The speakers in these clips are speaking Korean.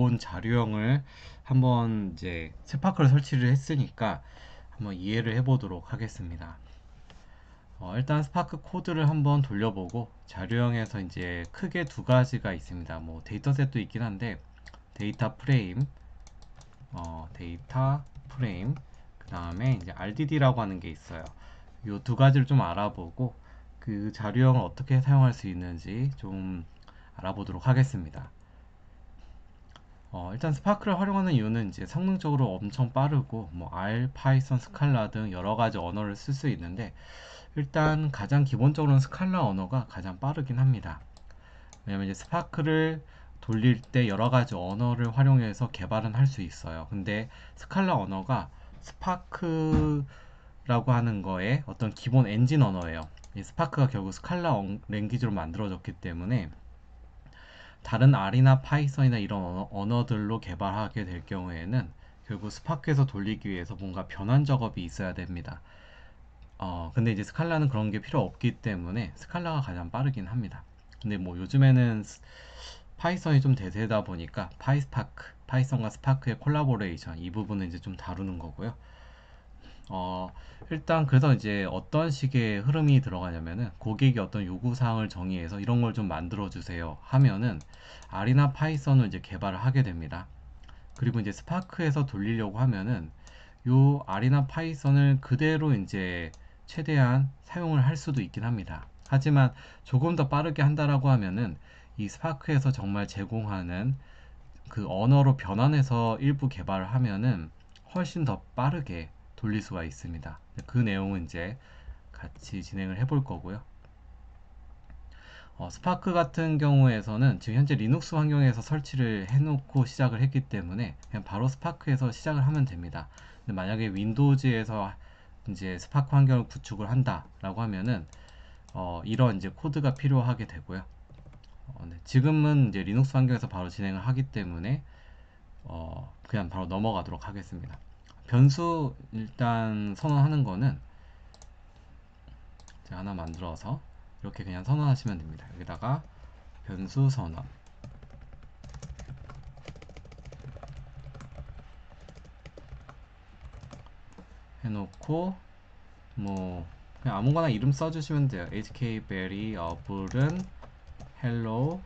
기본 자료형을 한번 이제 스파크를 설치를 했으니까 한번 이해를 해보도록 하겠습니다. 일단 스파크 코드를 한번 돌려보고 자료형에서 이제 크게 두 가지가 있습니다. 뭐 데이터셋도 있긴 한데 데이터 프레임, 데이터 프레임, 그 다음에 이제 RDD라고 하는 게 있어요. 이 두 가지를 좀 알아보고 그 자료형을 어떻게 사용할 수 있는지 좀 알아보도록 하겠습니다. 일단 스파크를 활용하는 이유는 이제 성능적으로 엄청 빠르고 뭐 R, 파이썬, 스칼라 등 여러 가지 언어를 쓸 수 있는데 일단 가장 기본적으로는 스칼라 언어가 가장 빠르긴 합니다. 왜냐면 이제 스파크를 돌릴 때 여러 가지 언어를 활용해서 개발은 할 수 있어요. 근데 스칼라 언어가 스파크라고 하는 거에 어떤 기본 엔진 언어예요. 이 스파크가 결국 스칼라 랭귀지로 만들어졌기 때문에 다른 R이나 파이썬이나 이런 언어들로 개발하게 될 경우에는 결국 스파크에서 돌리기 위해서 뭔가 변환 작업이 있어야 됩니다. 근데 이제 스칼라는 그런 게 필요 없기 때문에 스칼라가 가장 빠르긴 합니다. 근데 뭐 요즘에는 파이썬이 좀 대세다 보니까 파이스파크, 파이썬과 스파크의 콜라보레이션 이 부분은 이제 좀 다루는 거고요. 어, 일단 그래서 이제 어떤 식의 흐름이 들어가냐면은 고객이 어떤 요구사항을 정의해서 이런 걸 좀 만들어 주세요 하면은 R이나 파이썬을 이제 개발을 하게 됩니다. 그리고 이제 스파크에서 돌리려고 하면은 요 R이나 파이썬을 그대로 이제 최대한 사용을 할 수도 있긴 합니다. 하지만 조금 더 빠르게 한다라고 하면은 이 스파크에서 정말 제공하는 그 언어로 변환해서 일부 개발을 하면은 훨씬 더 빠르게 돌릴 수가 있습니다. 그 내용은 이제 같이 진행을 해볼 거고요. 스파크 같은 경우에서는 지금 현재 리눅스 환경에서 설치를 해놓고 시작을 했기 때문에 그냥 바로 스파크에서 시작을 하면 됩니다. 근데 만약에 윈도우즈에서 이제 스파크 환경을 구축을 한다라고 하면은 이런 이제 코드가 필요하게 되고요. 네. 지금은 이제 리눅스 환경에서 바로 진행을 하기 때문에 그냥 바로 넘어가도록 하겠습니다. 변수 일단 선언하는 거는 제가 하나 만들어서 이렇게 그냥 선언하시면 됩니다. 여기다가 변수 선언 해놓고 뭐 그냥 아무거나 이름 써주시면 돼요. hkberry 어블은 hello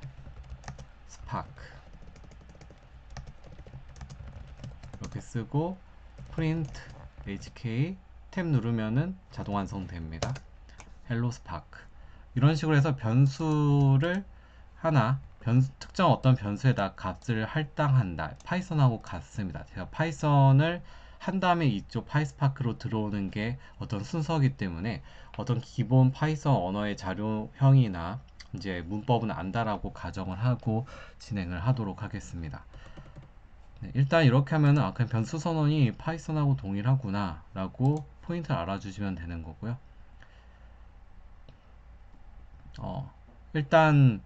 spark 이렇게 쓰고 print hk 탭 누르면은 자동 완성됩니다. hello spark 이런 식으로 해서 변수를 하나 특정 어떤 변수에다 값을 할당한다. 파이썬하고 같습니다. 제가 파이썬을 한 다음에 이쪽 파이스파크로 들어오는 게 어떤 순서이기 때문에 어떤 기본 파이썬 언어의 자료형이나 이제 문법은 안다라고 가정을 하고 진행을 하도록 하겠습니다. 네, 일단 이렇게 하면은 그냥 변수 선언이 파이썬하고 동일하구나 라고 포인트를 알아주시면 되는 거고요. 일단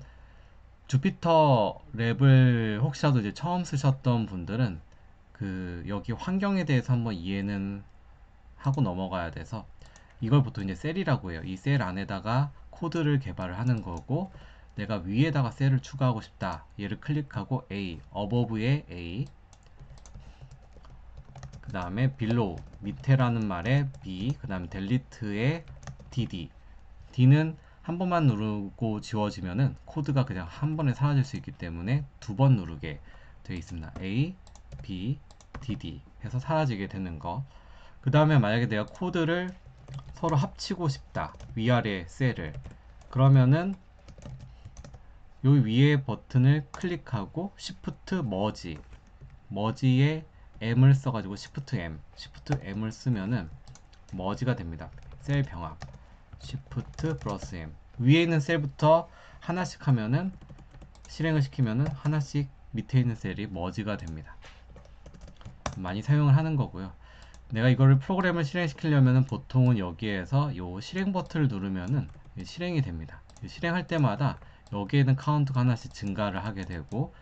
주피터 랩을 혹시라도 이제 처음 쓰셨던 분들은 그 여기 환경에 대해서 한번 이해는 하고 넘어가야 돼서 이걸 보통 이제 셀이라고 해요. 이 셀 안에다가 코드를 개발을 하는 거고 내가 위에다가 셀을 추가하고 싶다. 얘를 클릭하고 A, above에 A, 그 다음에 below 밑에라는 말에 B, 그 다음에 delete에 DD. D는 한 번만 누르고 지워지면은 코드가 그냥 한 번에 사라질 수 있기 때문에 두 번 누르게 되어 있습니다. A, B, DD 해서 사라지게 되는 거. 그 다음에 만약에 내가 코드를 서로 합치고 싶다. 위아래 셀을. 그러면은 요 위에 버튼을 클릭하고 Shift 머지. 머지에 M을 써가지고 Shift M을 쓰면은 머지가 됩니다. 셀 병합. Shift 플러스 M. 위에 있는 셀부터 하나씩 하면은 실행을 시키면은 하나씩 밑에 있는 셀이 머지가 됩니다. 많이 사용을 하는 거고요. 내가 이거를 프로그램을 실행시키려면은 보통은 여기에서 요 실행 버튼을 누르면은 실행이 됩니다. 실행할 때마다 여기에 있는 카운트가 하나씩 증가를 하게 되고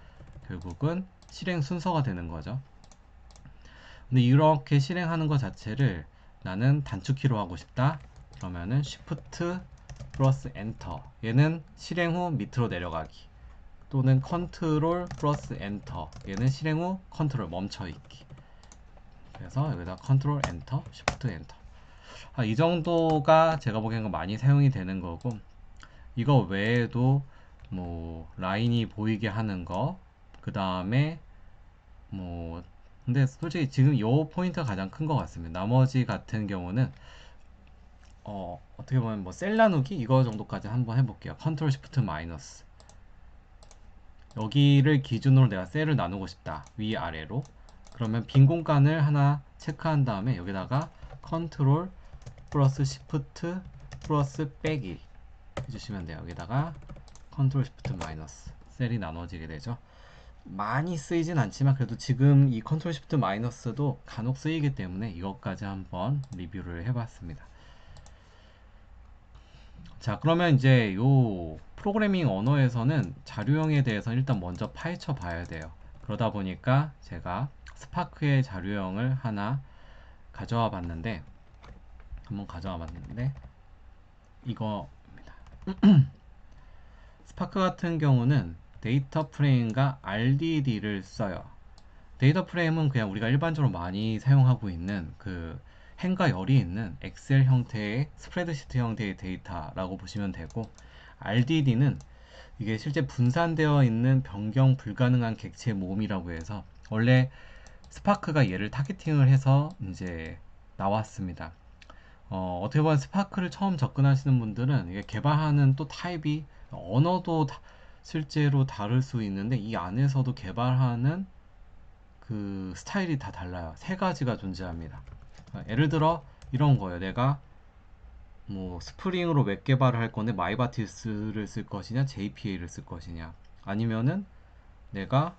결국은 실행 순서가 되는 거죠. 근데 이렇게 실행하는 것 자체를 나는 단축키로 하고 싶다. 그러면은 Shift 플러스 엔터. 얘는 실행 후 밑으로 내려가기. 또는 컨트롤 플러스 엔터, 얘는 실행 후 컨트롤 멈춰있기. 그래서 여기다 컨트롤 엔터, 쉬프트 엔터. 이 정도가 제가 보기엔 많이 사용이 되는 거고, 이거 외에도 뭐 라인이 보이게 하는 거, 그 다음에 뭐 근데 솔직히 지금 요 포인트가 가장 큰 것 같습니다. 나머지 같은 경우는 어떻게 보면 뭐 셀 나누기 이거 정도까지 한번 해볼게요. 컨트롤 시프트 마이너스, 여기를 기준으로 내가 셀을 나누고 싶다, 위아래로. 그러면 빈 공간을 하나 체크한 다음에 여기다가 컨트롤 플러스 시프트 플러스 빼기 해주시면 돼요. 여기다가 컨트롤 시프트 마이너스, 셀이 나눠지게 되죠. 많이 쓰이진 않지만 그래도 지금 이 컨트롤 시프트 마이너스도 간혹 쓰이기 때문에 이것까지 한번 리뷰를 해봤습니다. 자, 그러면 이제 요 프로그래밍 언어에서는 자료형에 대해서 일단 먼저 파헤쳐 봐야 돼요. 그러다 보니까 제가 스파크의 자료형을 하나 가져와 봤는데, 이거입니다. 스파크 같은 경우는 데이터 프레임과 RDD를 써요. 데이터 프레임은 그냥 우리가 일반적으로 많이 사용하고 있는 그 행과 열이 있는 엑셀 형태의 스프레드시트 형태의 데이터라고 보시면 되고, RDD는 이게 실제 분산되어 있는 변경 불가능한 객체 모음이라고 해서 원래 스파크가 얘를 타겟팅을 해서 이제 나왔습니다. 어떻게 보면 스파크를 처음 접근하시는 분들은 이게 개발하는 또 타입이 언어도 실제로 다를 수 있는데 이 안에서도 개발하는 그 스타일이 다 달라요. 세 가지가 존재합니다. 예를 들어 이런 거예요. 내가 뭐 스프링으로 웹 개발을 할 건데 마이바티스를 쓸 것이냐 JPA를 쓸 것이냐, 아니면은 내가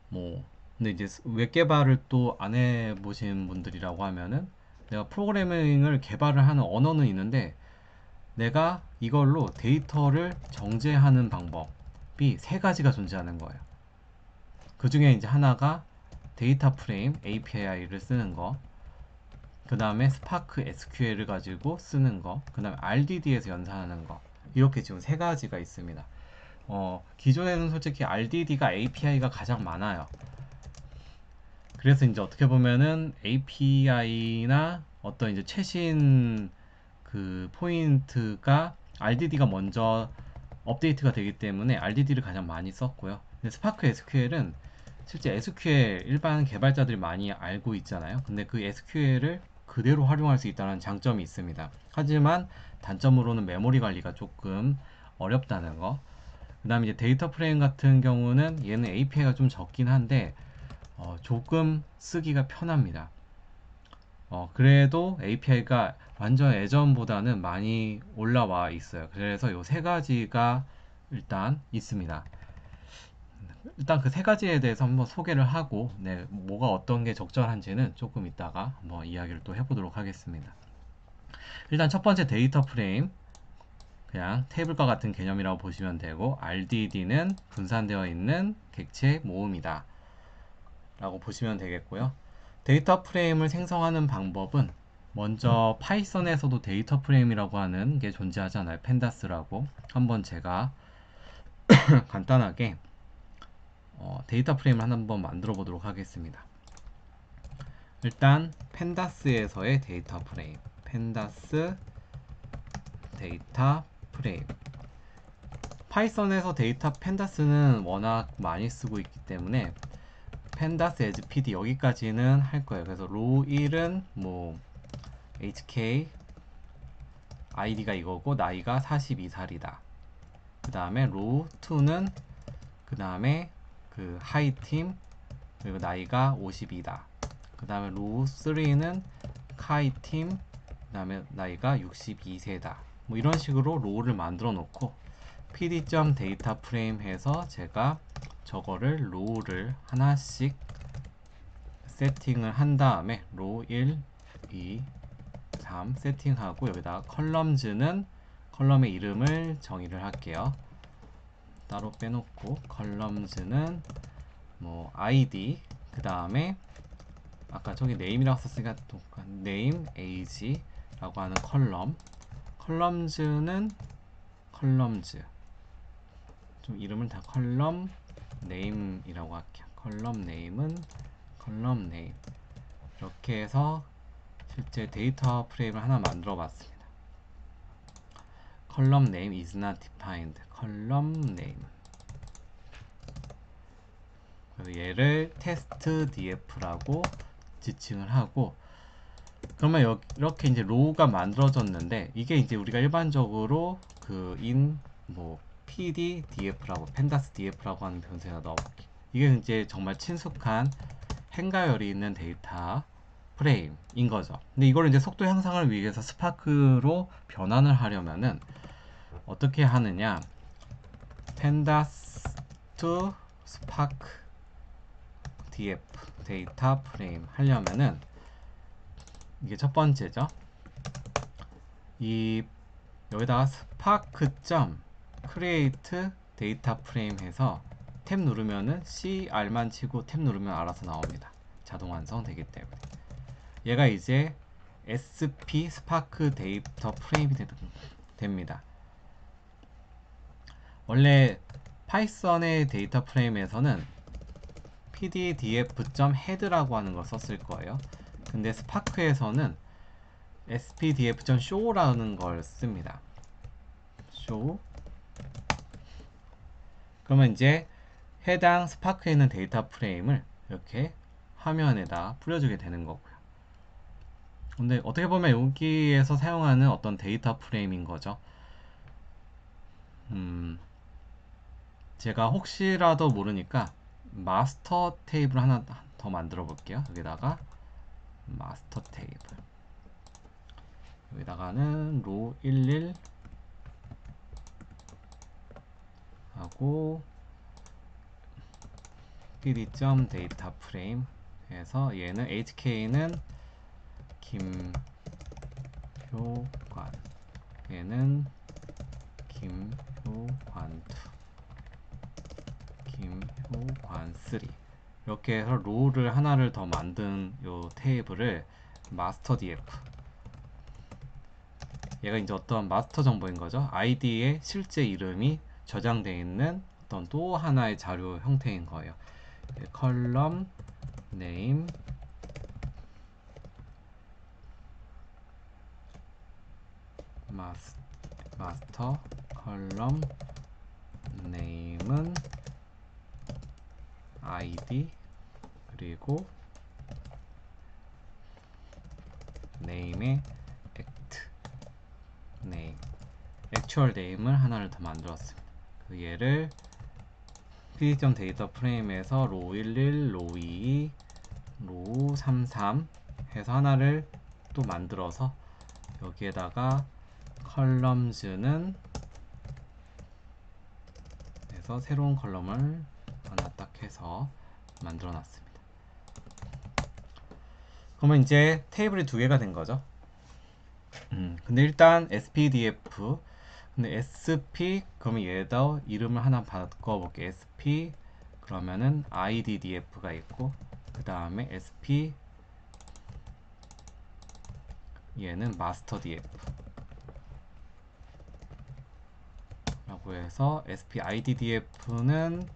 뭐 근데 이제 웹 개발을 또 안 해보신 분들이라고 하면은 내가 프로그래밍을 개발을 하는 언어는 있는데 내가 이걸로 데이터를 정제하는 방법이 세 가지가 존재하는 거예요. 그 중에 이제 하나가 데이터 프레임 API를 쓰는 거, 그 다음에 스파크 SQL을 가지고 쓰는 거, 그 다음에 RDD에서 연산하는 거, 이렇게 지금 세 가지가 있습니다. 기존에는 솔직히 RDD가 API가 가장 많아요. 그래서 이제 어떻게 보면은 API나 어떤 이제 최신 그 포인트가 RDD가 먼저 업데이트가 되기 때문에 RDD를 가장 많이 썼고요. 근데 스파크 SQL은 실제 SQL 일반 개발자들이 많이 알고 있잖아요. 근데 그 SQL을 그대로 활용할 수 있다는 장점이 있습니다. 하지만 단점으로는 메모리 관리가 조금 어렵다는 거. 그 다음에 이제 데이터 프레임 같은 경우는 얘는 API가 좀 적긴 한데 조금 쓰기가 편합니다. 그래도 API가 완전 예전보다는 많이 올라와 있어요. 그래서 요 세 가지가 일단 있습니다. 일단 그 세 가지에 대해서 한번 소개를 하고, 네, 뭐가 어떤 게 적절한지는 조금 이따가 한번 이야기를 또 해보도록 하겠습니다. 일단 첫 번째 데이터 프레임, 그냥 테이블과 같은 개념이라고 보시면 되고, RDD는 분산되어 있는 객체 모음이다 라고 보시면 되겠고요. 데이터 프레임을 생성하는 방법은 먼저 파이썬에서도 데이터 프레임이라고 하는 게 존재하잖아요. 펜다스라고. 한번 제가 간단하게 데이터 프레임을 한번 만들어 보도록 하겠습니다. 일단 펜다스에서의 데이터 프레임, 펜다스 데이터 프레임. 파이썬에서 데이터 펜다스는 워낙 많이 쓰고 있기 때문에 펜다스 as pd 여기까지는 할 거예요. 그래서 로 1은 뭐 hk id가 이거고 나이가 42살이다. 그 다음에 로 2는 그 다음에 그 하이팀 그리고 나이가 52다. 그 다음에 로 3는 카이팀 그 다음에 나이가 62세다. 뭐 이런 식으로 로우를 만들어 놓고 pd.data 프레임 해서 제가 저거를 로우를 하나씩 세팅을 한 다음에 로 1, 2, 3 세팅하고 여기다가 컬럼즈는 컬럼의 이름을 정의를 할게요. 따로 빼놓고 컬럼즈는 뭐 id 그 다음에 아까 저기 네임이라고 썼으니까 똑같 네임 age라고 하는 컬럼즈는 컬럼즈 좀 이름을 다 컬럼 네임이라고 할게요. 컬럼 네임은 컬럼 네임. 이렇게 해서 실제 데이터 프레임을 하나 만들어 봤습니다. 컬럼 네임 is not defined. 컬럼 네임. 그래서 얘를 테스트 df라고 지칭을 하고, 그러면 이렇게 이제 로우가 만들어졌는데, 이게 이제 우리가 일반적으로 그 뭐 pd df라고 pandas df라고 하는 변수에다 넣어볼게요. 이게 이제 정말 친숙한 행가열이 있는 데이터 프레임인 거죠. 근데 이걸 이제 속도 향상을 위해서 스파크로 변환을 하려면은 어떻게 하느냐? pandas to spark df 데이터 프레임 하려면은 이게 첫 번째죠. 이 여기다가 spark. create 데이터 프레임 해서 탭 누르면은 CR만 치고 탭 누르면 알아서 나옵니다. 자동 완성되기 때문에. 얘가 이제 SP 스파크 데이터 프레임이 됩니다. 원래 파이썬의 데이터 프레임에서는 pdf.head라고 하는 걸 썼을 거예요. 근데 스파크에서는 spdf.show라는 걸 씁니다. show. 그러면 이제 해당 스파크에 있는 데이터 프레임을 이렇게 화면에다 뿌려주게 되는 거고요. 근데 어떻게 보면 여기에서 사용하는 어떤 데이터 프레임인 거죠. 제가 혹시라도 모르니까 마스터 테이블 하나 더 만들어 볼게요. 여기다가 마스터 테이블, 여기다가는 로 11 하고 pd.data 프레임 해서 얘는 hk는 김효관, 얘는 김효관2, 김효관3, 이렇게 해서 로우를 하나를 더 만든 요 테이블을 마스터 df, 얘가 이제 어떤 마스터 정보인 거죠. 아이디의 실제 이름이 저장되어 있는 어떤 또 하나의 자료 형태인 거예요. 컬럼 네임 마스터 컬럼 네임은 아이디, 그리고 네임의 액트 네임, 액츄얼 네임을 하나를 더 만들었습니다. 그 얘를 pd.data 프레임에서 로 11, 로 22, 로 33 해서 하나를 또 만들어서 여기에다가 컬럼즈는 해서 새로운 컬럼을 하나 딱 해서 만들어 놨습니다. 그러면 이제 테이블이 두 개가 된 거죠. 근데 일단 spdf, 근데 sp, 그러면 얘도 이름을 하나 바꿔볼게요. sp 그러면은 iddf가 있고, 그 다음에 sp 얘는 master df 라고 해서 sp iddf는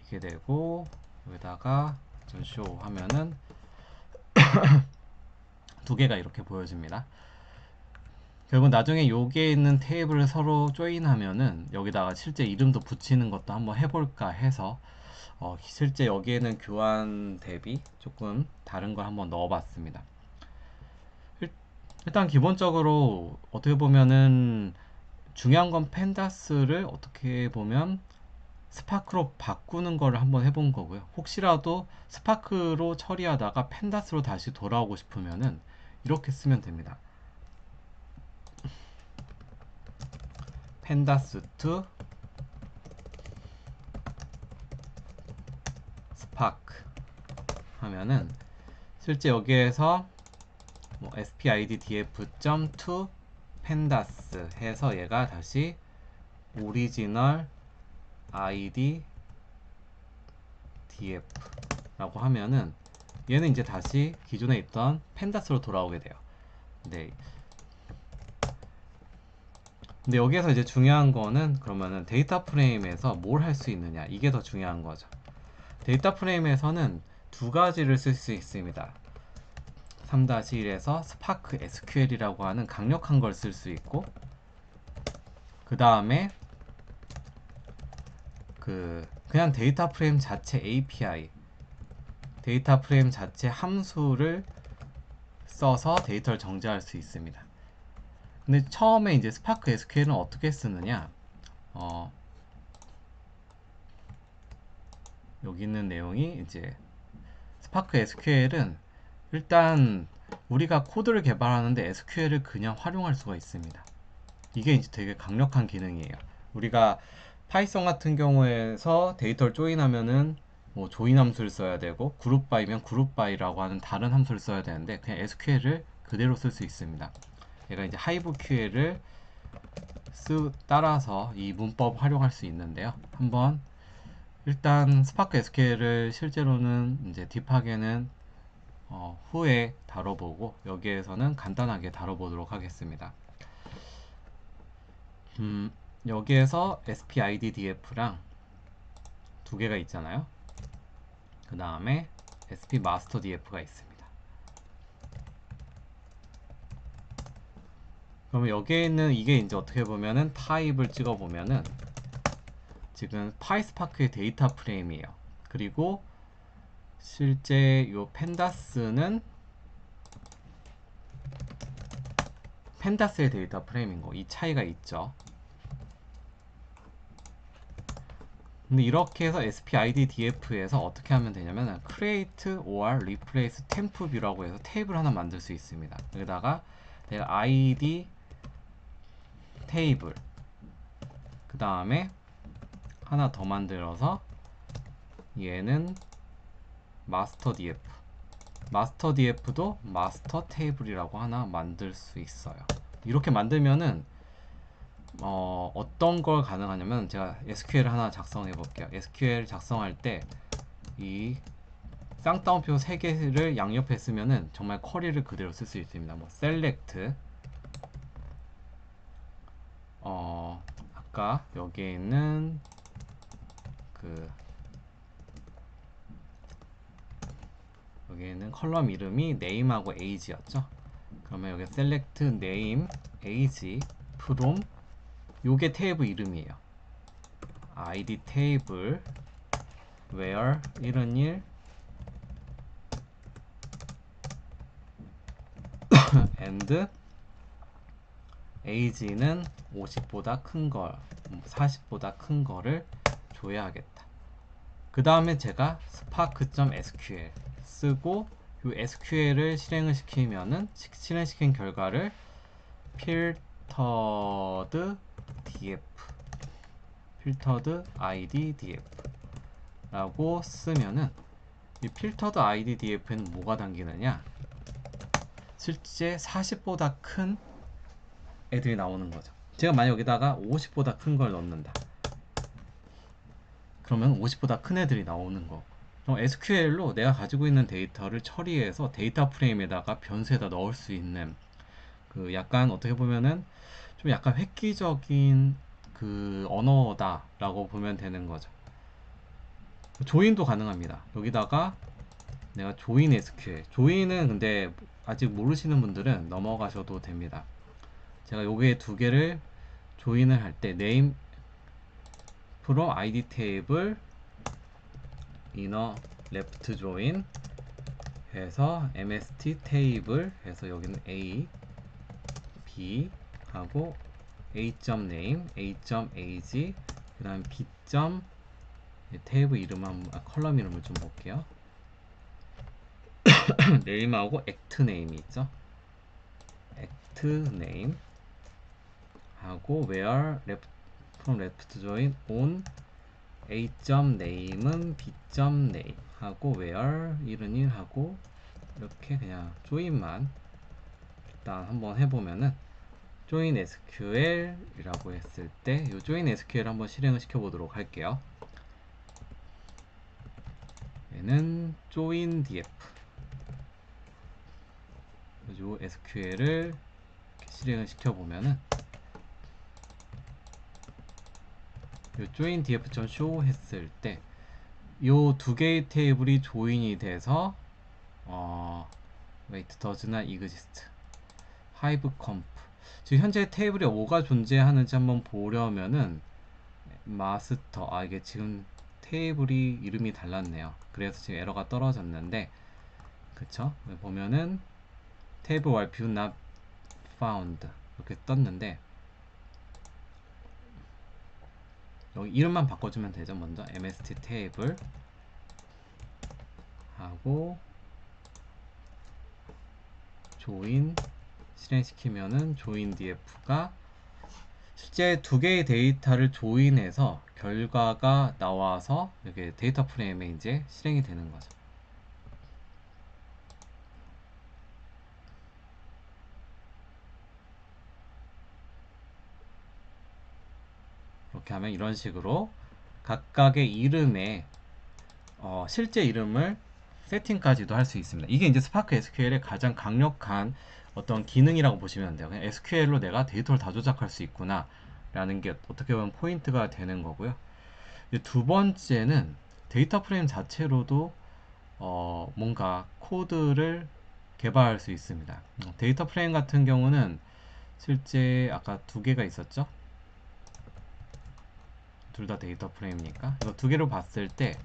이게 되고, 여기다가 show 하면은 두 개가 이렇게 보여집니다. 결국 나중에 여기에 있는 테이블을 서로 조인하면은 여기다가 실제 이름도 붙이는 것도 한번 해볼까 해서 실제 여기에는 교환 대비 조금 다른 걸 한번 넣어봤습니다. 일단 기본적으로 어떻게 보면은 중요한 건 펜다스를 어떻게 보면 스파크로 바꾸는 거를 한번 해본 거고요. 혹시라도 스파크로 처리하다가 펜다스로 다시 돌아오고 싶으면은 이렇게 쓰면 됩니다. 펜다스 to 스파크 하면은 실제 여기에서 뭐 spiddf.to pandas 해서 얘가 다시 오리지널 id df 라고 하면은 얘는 이제 다시 기존에 있던 펜다스로 돌아오게 돼요. 네. 근데 여기에서 이제 중요한 거는 그러면은 데이터 프레임에서 뭘 할 수 있느냐, 이게 더 중요한 거죠. 데이터 프레임에서는 두 가지를 쓸 수 있습니다. 3-1에서 스파크 SQL이라고 하는 강력한 걸 쓸 수 있고, 그 다음에 그냥 데이터 프레임 자체 API, 데이터 프레임 자체 함수를 써서 데이터를 정제할 수 있습니다. 근데 처음에 이제 스파크 SQL은 어떻게 쓰느냐, 여기 있는 내용이 이제 스파크 SQL은 일단 우리가 코드를 개발하는데 SQL을 그냥 활용할 수가 있습니다. 이게 이제 되게 강력한 기능이에요. 우리가 파이썬 같은 경우에서 데이터를 조인하면은 뭐 조인 함수를 써야 되고, 그룹 바이면 그룹 바이라고 하는 다른 함수를 써야 되는데, 그냥 SQL을 그대로 쓸 수 있습니다. 얘가 이제 하이브 QL을 따라서 이 문법 활용할 수 있는데요. 한번 일단 스파크 SQL을 실제로는 이제 딥하게는 후에 다뤄보고, 여기에서는 간단하게 다뤄보도록 하겠습니다. 여기에서 SPIDDF랑 두 개가 있잖아요. 그 다음에 SPMasterDF가 있습니다. 그러면 여기에 있는 이게 이제 어떻게 보면은 타입을 찍어 보면은 지금 파이스파크의 데이터 프레임이에요. 그리고 실제 요 펜다스의 데이터 프레임인 거, 이 차이가 있죠. 근데 이렇게 해서 SPIDDF에서 어떻게 하면 되냐면 create or replace temp view라고 해서 테이블 하나 만들 수 있습니다. 여기다가 내가 ID 테이블, 그 다음에 하나 더 만들어서 얘는 마스터 DF, 마스터 DF도 마스터 테이블이라고 하나 만들 수 있어요. 이렇게 만들면은 어떤 걸 가능하냐면, 제가 SQL 하나 작성해 볼게요. SQL 작성할 때 이 쌍따옴표 3개를 양옆에 쓰면은 정말 쿼리를 그대로 쓸 수 있습니다. 뭐 select, 아까 여기에 있는 여기에 있는 컬럼 이름이 name하고 age였죠. 그러면 여기 select name age from, 요게 테이블 이름이에요. id 테이블 where 이런 일 and age는 50보다 큰 걸, 40보다 큰 거를 줘야 하겠다. 그 다음에 제가 spark.sql 쓰고 이 SQL을 실행을 시키면은, 실행시킨 결과를 filtered df, filtered id df 라고 쓰면은, 이 filtered id df는 뭐가 담기느냐, 실제 40보다 큰 애들이 나오는 거죠. 제가 만약 여기다가 50보다 큰 걸 넣는다, 그러면 50보다 큰 애들이 나오는 거. 그럼 SQL로 내가 가지고 있는 데이터를 처리해서 데이터 프레임에다가 변수에다 넣을 수 있는, 약간 어떻게 보면은 좀 약간 획기적인 언어다라고 보면 되는 거죠. 조인도 가능합니다. 여기다가 내가 조인 SQL, 조인은 근데 아직 모르시는 분들은 넘어가셔도 됩니다. 제가 요게 두 개를 조인을 할 때 name from id 테이블 inner left join 해서 mst 테이블 해서 여기는 a b 하고 a.name a.ag, 그 다음 b. 테이블 이름 컬럼 이름을 좀 볼게요. name하고 act name이 있죠. act name 하고 where left from left join on a.name은 b.name 하고 where 이런 일 하고, 이렇게 그냥 조인만 일단 한번 해보면은, join SQL 이라고 했을 때 이 join SQL 한번 실행을 시켜 보도록 할게요. 얘는 join df, 이 SQL을 실행을 시켜 보면은 요 join df.show 했을 때 요 두 개의 테이블이 조인이 돼서 wait does not exist hive comp 지금 현재 테이블에 5가 존재하는지 한번 보려면은 마스터 이게 지금 테이블이 이름이 달랐네요. 그래서 지금 에러가 떨어졌는데 그쵸? 보면은 테이블 while view not found 이렇게 떴는데 여기 이름만 바꿔주면 되죠. 먼저 mst 테이블 하고 join 실행시키면은 join df가 실제 두 개의 데이터를 조인해서 결과가 나와서 이렇게 데이터 프레임에 이제 실행이 되는 거죠. 이렇게 하면 이런 식으로 각각의 이름에 실제 이름을 세팅까지도 할 수 있습니다. 이게 이제 스파크 SQL의 가장 강력한 어떤 기능이라고 보시면 돼요. 그냥 SQL로 내가 데이터를 다 조작할 수 있구나 라는 게 어떻게 보면 포인트가 되는 거고요. 두 번째는 데이터 프레임 자체로도 뭔가 코드를 개발할 수 있습니다. 데이터 프레임 같은 경우는 실제 아까 두 개가 있었죠? 둘 다 데이터 프레임이니까 이거 두 개로 봤을 때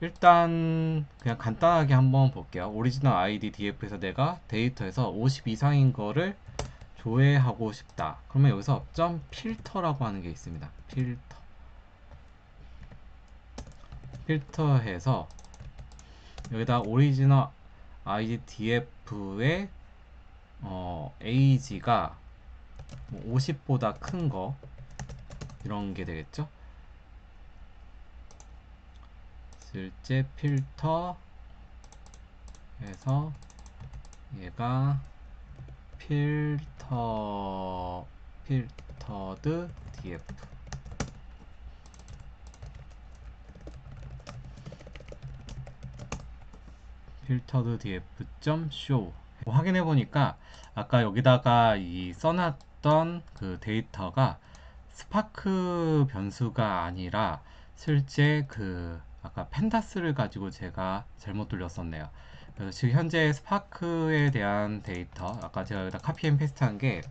일단 그냥 간단하게 한번 볼게요. 오리지널 아이디 df에서 내가 데이터에서 50 이상인 거를 조회하고 싶다. 그러면 여기서 점 필터라고 하는 게 있습니다. 필터해서 여기다 오리지널 아이디 df의 age가 50보다 큰 거 이런 게 되겠죠. 실제 필터 해서 얘가 필터드 df 필터드 df.show 확인해 보니까 아까 여기다가 이 써놨던 그 데이터가 스파크 변수가 아니라 실제 그 아까 펜다스를 가지고 제가 잘못 돌렸었네요. 그래서 지금 현재 스파크에 대한 데이터 아까 제가 여기다 카피 앤 페이스트 한 게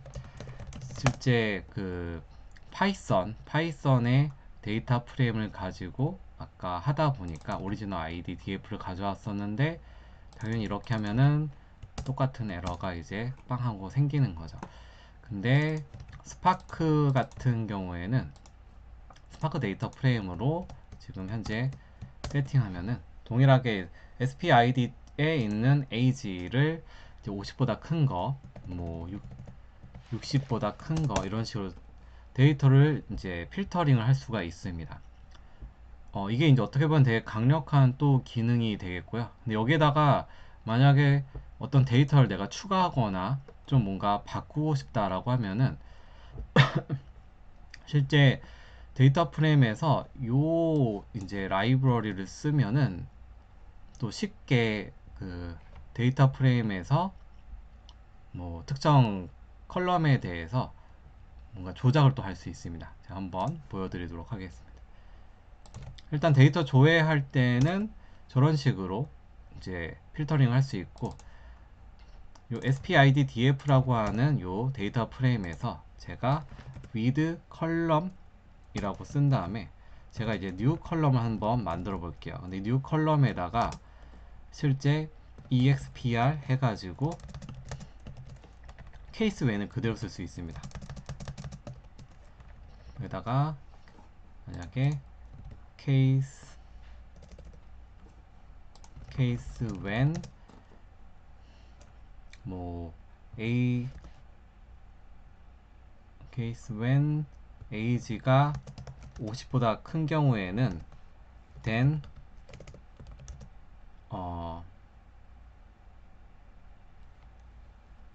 실제 그 파이썬의 데이터 프레임을 가지고 아까 하다 보니까 오리지널 아이디 df를 가져왔었는데 당연히 이렇게 하면은 똑같은 에러가 이제 빵 하고 생기는 거죠. 근데 스파크 같은 경우에는 스파크 데이터 프레임으로 지금 현재 세팅하면은 동일하게 SPID에 있는 age를 50보다 큰 거, 뭐 60보다 큰 거 이런 식으로 데이터를 이제 필터링을 할 수가 있습니다. 이게 이제 어떻게 보면 되게 강력한 또 기능이 되겠고요. 근데 여기에다가 만약에 어떤 데이터를 내가 추가하거나 좀 뭔가 바꾸고 싶다라고 하면은 실제 데이터 프레임에서 요 이제 라이브러리를 쓰면은 또 쉽게 그 데이터 프레임에서 뭐 특정 컬럼에 대해서 뭔가 조작을 또 할 수 있습니다. 제가 한번 보여드리도록 하겠습니다. 일단 데이터 조회할 때는 저런 식으로 이제 필터링 할 수 있고 요 SPID DF라고 하는 요 데이터 프레임에서 제가 with column이라고 쓴 다음에 제가 이제 new 컬럼을 한번 만들어 볼게요. 근데 new 컬럼에다가 실제 expr 해가지고 케이스 외에는 그대로 쓸 수 있습니다. 여기다가 만약에 case when 뭐 a case when age가 50보다 큰 경우에는 then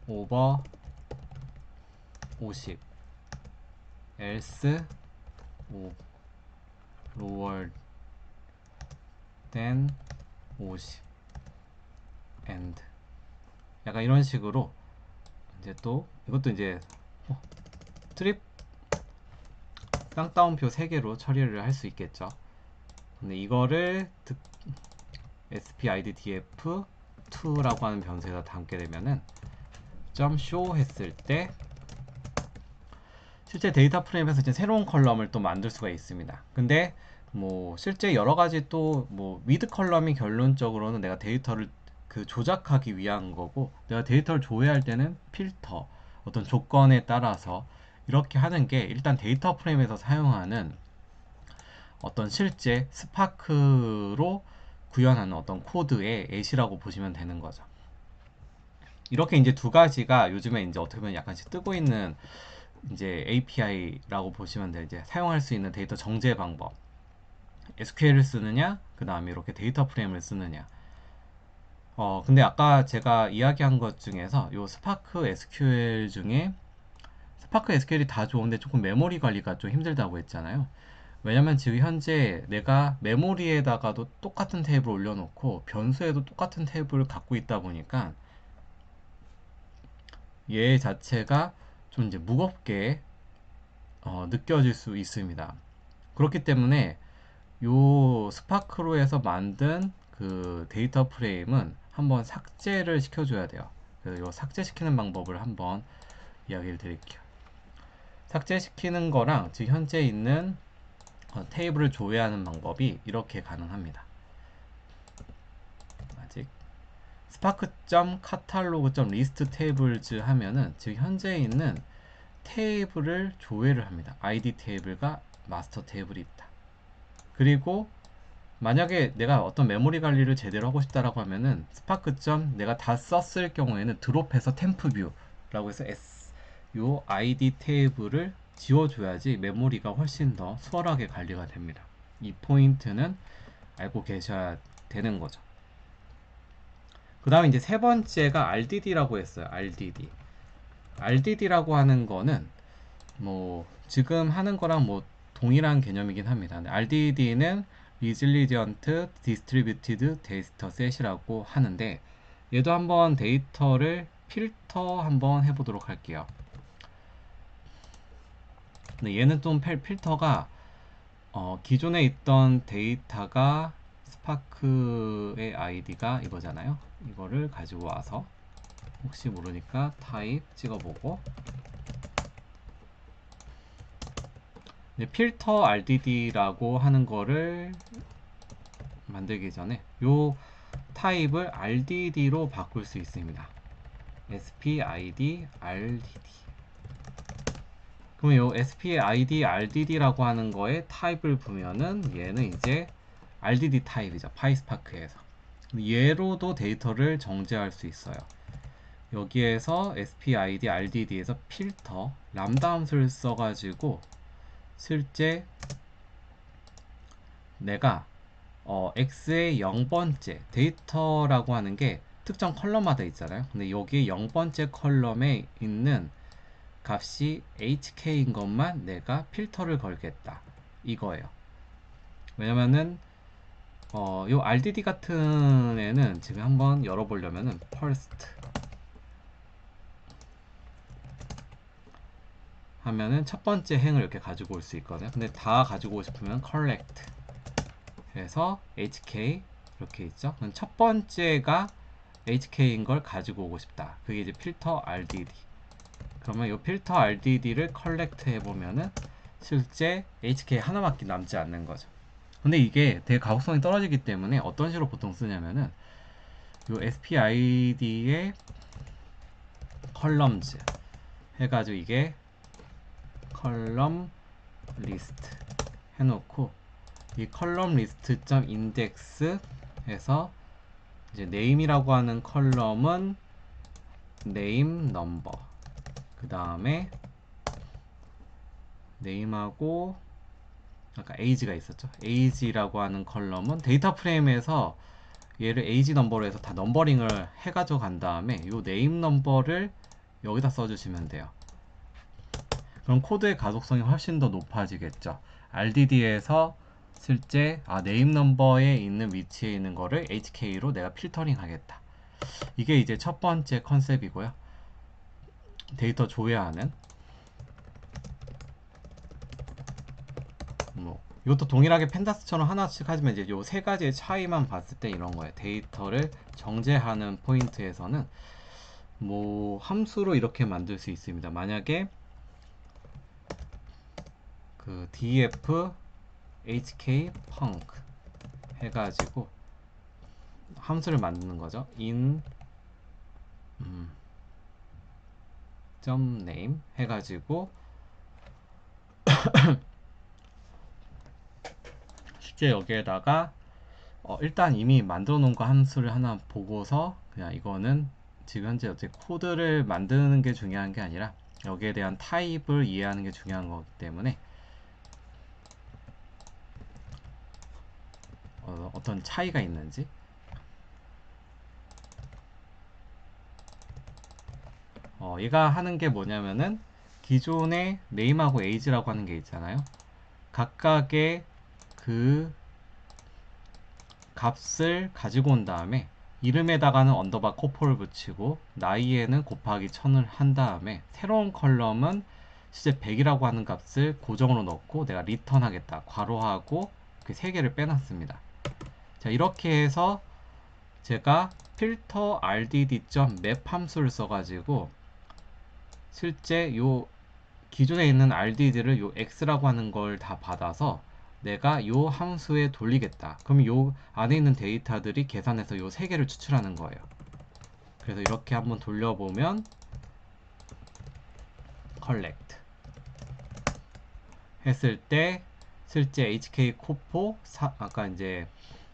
over 50 else lower than 50 and 약간 이런 식으로 이제 또 이것도 이제 트립 쌍따옴표 3개로 처리를 할 수 있겠죠. 근데 이거를 spidef2라고 하는 변수에다 담게 되면은 .show 했을 때 실제 데이터 프레임에서 이제 새로운 컬럼을 또 만들 수가 있습니다. 근데 뭐 실제 여러 가지 또 뭐 위드 컬럼이 결론적으로는 내가 데이터를 조작하기 위한 거고, 내가 데이터를 조회할 때는 필터 어떤 조건에 따라서 이렇게 하는 게 일단 데이터 프레임에서 사용하는 어떤 실제 스파크로 구현하는 어떤 코드의 엣이라고 보시면 되는 거죠. 이렇게 이제 두 가지가 요즘에 이제 어떻게 보면 약간씩 뜨고 있는 이제 API라고 보시면 돼요. 이제 사용할 수 있는 데이터 정제 방법. SQL을 쓰느냐, 그 다음에 이렇게 데이터 프레임을 쓰느냐. 근데 아까 제가 이야기한 것 중에서 요 스파크 SQL 중에 스파크 SQL이 다 좋은데 조금 메모리 관리가 좀 힘들다고 했잖아요. 왜냐면 지금 현재 내가 메모리에다가도 똑같은 테이블을 올려놓고 변수에도 똑같은 테이블을 갖고 있다 보니까 얘 자체가 좀 이제 무겁게 느껴질 수 있습니다. 그렇기 때문에 요 스파크로 해서 만든 그 데이터 프레임은 한번 삭제를 시켜줘야 돼요. 그래서 요 삭제시키는 방법을 한번 이야기를 드릴게요. 삭제시키는 거랑 지금 현재 있는 테이블을 조회하는 방법이 이렇게 가능합니다. 아직 spark.catalog.list tables 하면은 지금 현재 있는 테이블을 조회를 합니다. id 테이블과 마스터 테이블이 있다. 그리고 만약에 내가 어떤 메모리 관리를 제대로 하고 싶다라고 하면은 스파크. 내가 다 썼을 경우에는 드롭해서 템프뷰라고 해서 요 id 테이블을 지워줘야지 메모리가 훨씬 더 수월하게 관리가 됩니다. 이 포인트는 알고 계셔야 되는 거죠. 그 다음에 이제 세 번째가 RDD라고 했어요. RDD. RDD라고 하는 거는 뭐 지금 하는 거랑 뭐 동일한 개념이긴 합니다. RDD는 Resilient Distributed Data Set이라고 하는데 얘도 한번 데이터를 필터 한번 해보도록 할게요. 근데 얘는 좀 필터가 기존에 있던 데이터가 스파크의 아이디가 이거잖아요. 이거를 가지고 와서 혹시 모르니까 타입 찍어보고 필터 RDD라고 하는 거를 만들기 전에 요 타입을 RDD로 바꿀 수 있습니다. SPID RDD. 그러면 요 SPID RDD라고 하는 거에 타입을 보면은 얘는 이제 RDD 타입이죠. 파이스파크에서. 얘로도 데이터를 정제할 수 있어요. 여기에서 SPID RDD에서 필터 람다 함수를 써가지고 실제 내가 x의 0번째 데이터라고 하는 게 특정 컬럼마다 있잖아요. 근데 여기 0번째 컬럼에 있는 값이 hk인 것만 내가 필터를 걸겠다 이거예요. 왜냐면은 요 RDD 같은 애는 지금 한번 열어보려면은 first 하면은 첫 번째 행을 이렇게 가지고 올 수 있거든요. 근데 다 가지고 오고 싶으면 collect 해서 hk 이렇게 있죠. 그럼 첫 번째가 hk인 걸 가지고 오고 싶다. 그게 이제 필터 RDD. 그러면 이 필터 RDD를 컬렉트 해보면은 실제 HK 하나밖에 남지 않는 거죠. 근데 이게 되게 가독성이 떨어지기 때문에 어떤 식으로 보통 쓰냐면은 이 SPID의 컬럼즈 해가지고 이게 컬럼 리스트 해놓고 이 컬럼 리스트 인덱스 해서 이제 name이라고 하는 컬럼은 name number 그 다음에 name하고 아까 age가 있었죠. age라고 하는 컬럼은 데이터 프레임에서 얘를 age 넘버로 해서 다 넘버링을 해가지고 간 다음에 이 name 넘버를 여기다 써주시면 돼요. 그럼 코드의 가독성이 훨씬 더 높아지겠죠. RDD에서 실제 name 넘버에 있는 위치에 있는 거를 HK로 내가 필터링 하겠다. 이게 이제 첫 번째 컨셉이고요. 데이터 조회하는 이것도 동일하게 펜다스처럼 하나씩 하지만 이제 요 세 가지의 차이만 봤을 때 이런 거예요. 데이터를 정제하는 포인트에서는 뭐 함수로 이렇게 만들 수 있습니다. 만약에 그 df hk punc 해가지고 함수를 만드는 거죠. in .name 해가지고 실제 여기에다가 일단 이미 만들어 놓은 거 함수를 하나 보고서 그냥 이거는 지금 현재 어째 코드를 만드는 게 중요한 게 아니라 여기에 대한 타입을 이해하는 게 중요한 거기 때문에 어떤 차이가 있는지 얘가 하는 게 뭐냐면은 기존의 name하고 age라고 하는 게 있잖아요. 각각의 그 값을 가지고 온 다음에 이름에다가는 언더바 코포를 붙이고 나이에는 곱하기 1000을 한 다음에 새로운 컬럼은 실제 100이라고 하는 값을 고정으로 넣고 내가 리턴 하겠다 괄호하고 그 세 개를 빼놨습니다. 자, 이렇게 해서 제가 필터 rdd.map 함수를 써가지고 실제 요 기존에 있는 rd드를 요 x라고 하는 걸 다 받아서 내가 요 함수에 돌리겠다. 그럼 요 안에 있는 데이터들이 계산해서 요 세 개를 추출하는 거예요. 그래서 이렇게 한번 돌려보면 collect 했을 때 실제 hk 코포 아까 이제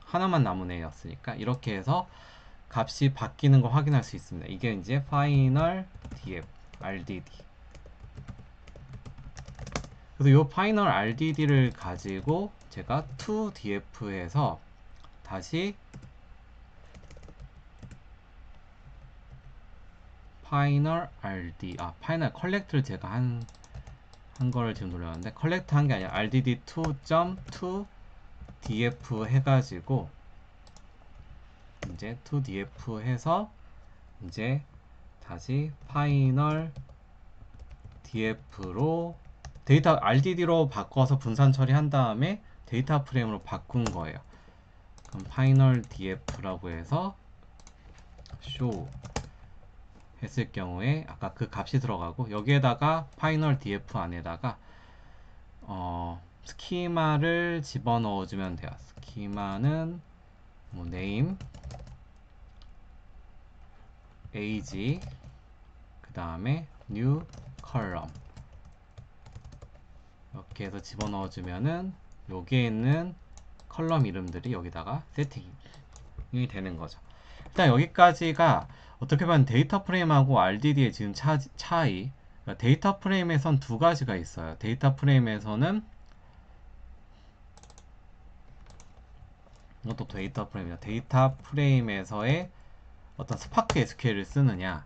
하나만 남은 애였으니까 이렇게 해서 값이 바뀌는 거 확인할 수 있습니다. 이게 이제 final df rdd. 그래서 이 final rdd를 가지고 제가 to.df에서 다시 final final collect를 제가 한 거를 지금 돌렸는데 collect 한 게 아니라 rdd2.to.df 해가지고 이제 to.df 해서 이제 다시 final df로 데이터 rdd로 바꿔서 분산 처리한 다음에 데이터 프레임으로 바꾼 거예요. 그럼 final df라고 해서 show 했을 경우에 아까 그 값이 들어가고 여기에다가 final df 안에다가 스키마를 집어넣어 주면 돼요. 스키마는 뭐 name, age, 그 다음에 new column 이렇게 해서 집어넣어 주면은 여기에 있는 컬럼 이름들이 여기다가 세팅이 되는 거죠. 일단 여기까지가 어떻게 보면 데이터 프레임하고 RDD의 지금 차이. 그러니까 데이터 프레임에선 두 가지가 있어요. 데이터 프레임에서는 이것도 데이터 프레임이다. 데이터 프레임에서의 어떤 스파크 SQL을 쓰느냐.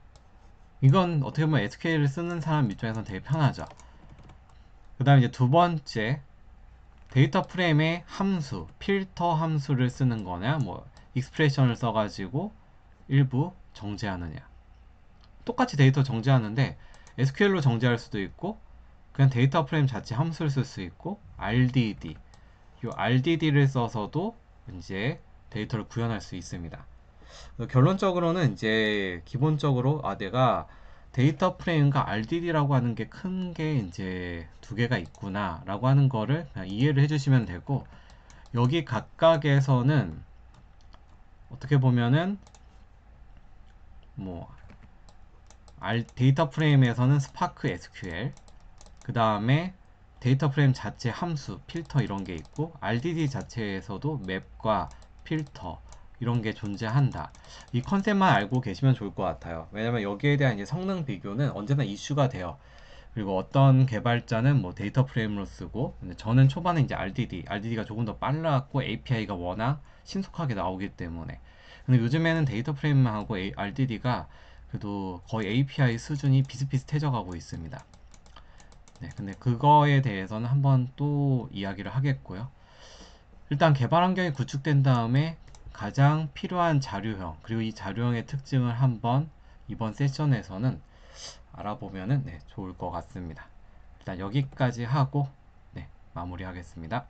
이건 어떻게 보면 SQL을 쓰는 사람 입장에서는 되게 편하죠. 그 다음에 이제 두 번째, 데이터 프레임의 함수, 필터 함수를 쓰는 거냐, 뭐, 익스프레션을 써가지고 일부 정제하느냐. 똑같이 데이터 정제하는데 SQL로 정제할 수도 있고 그냥 데이터 프레임 자체 함수를 쓸 수 있고 RDD 이 RDD를 써서도 이제 데이터를 구현할 수 있습니다. 결론적으로는 이제 기본적으로 내가 데이터 프레임과 RDD라고 하는 게 큰 게 이제 두 개가 있구나 라고 하는 거를 그냥 이해를 해주시면 되고 여기 각각에서는 어떻게 보면은 뭐 데이터 프레임에서는 스파크 SQL, 그 다음에 데이터 프레임 자체 함수, 필터 이런 게 있고 RDD 자체에서도 맵과 필터 이런 게 존재한다. 이 컨셉만 알고 계시면 좋을 것 같아요. 왜냐면 여기에 대한 이제 성능 비교는 언제나 이슈가 돼요. 그리고 어떤 개발자는 뭐 데이터 프레임으로 쓰고, 근데 저는 초반에 이제 RDD가 조금 더 빨랐고 API가 워낙 신속하게 나오기 때문에. 근데 요즘에는 데이터 프레임하고 RDD가 그래도 거의 API 수준이 비슷비슷해져 가고 있습니다. 네, 근데 그거에 대해서는 한번 또 이야기를 하겠고요. 일단 개발 환경이 구축된 다음에 가장 필요한 자료형, 그리고 이 자료형의 특징을 한번 이번 세션에서는 알아보면은 좋을 것 같습니다. 일단 여기까지 하고 마무리하겠습니다.